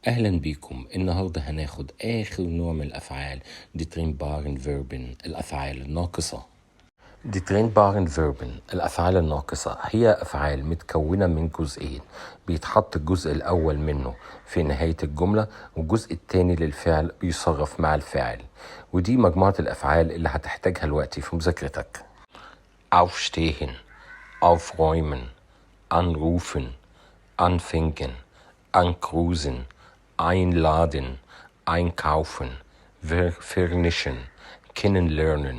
أهلا بيكم. النهاردة هناخد آخر نوع من الأفعال دي training فيربن الأفعال الناقصة. دي training فيربن الأفعال الناقصة هي أفعال متكونة من جزئين، بيتحط الجزء الأول منه في نهاية الجملة والجزء التاني للفعل بيصرف مع الفاعل، ودي مجموعة الأفعال اللي هتحتاجها دلوقتي في مذاكرتك. aufstehen، aufräumen، anrufen، anfangen، ankreuzen، einladen، einkaufen، vermischen، kennenlernen.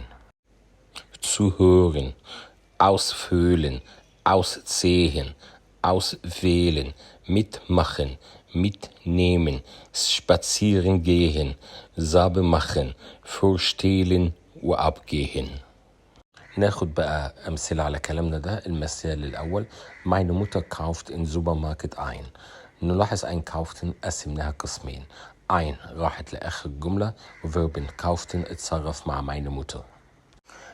Zuhören, ausfüllen, aussehen, auswählen, mitmachen, mitnehmen, spazieren gehen, sauber machen, vorstellen وabgehen. ناخد بقى أمثلة على كلامنا ده. المثال الأول: Meine Mutter kauft in Supermarkt ein. نلاحظ einkaufen قسمناها قسمين. ein راحت لآخر الجملة وverben kauften اتصرف مع meine Mutter.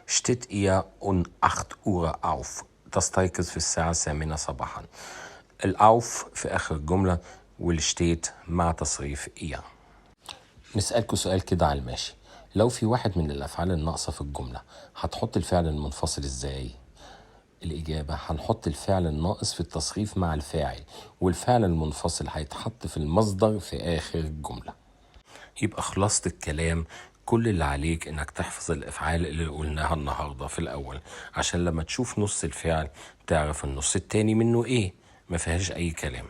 Steht ihr um 8 Uhr auf. تستيقظ في الساعة 8 صباحا. الأوف في آخر الجملة والشتيت مع تصريف إياه. نسألكوا سؤال كده على الماشي: لو في واحد من الأفعال الناقصة في الجملة هتحط الفعل المنفصل إزاي؟ الإجابة: هنحط الفعل الناقص في التصريف مع الفاعل، والفعل المنفصل هيتحط في المصدر في آخر الجملة. يبقى خلاصة الكلام: كل اللي عليك إنك تحفظ الأفعال اللي قلناها النهاردة في الأول، عشان لما تشوف نص الفعل تعرف النص التاني منه إيه، ما فيهاش أي كلام.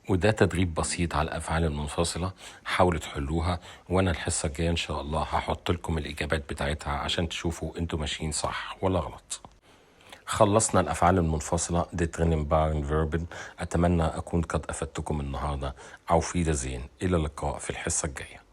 وده تدريب بسيط على الأفعال المنفصلة، حاولوا تحلوها، وأنا الحصة الجاية إن شاء الله هحط لكم الإجابات بتاعتها عشان تشوفوا أنتوا ماشيين صح ولا غلط. خلصنا الأفعال المنفصلة دي training فيربن. أتمنى أكون قد أفدتكم النهاردة. auf Wiedersehen، إلى اللقاء في الحصة الجاية.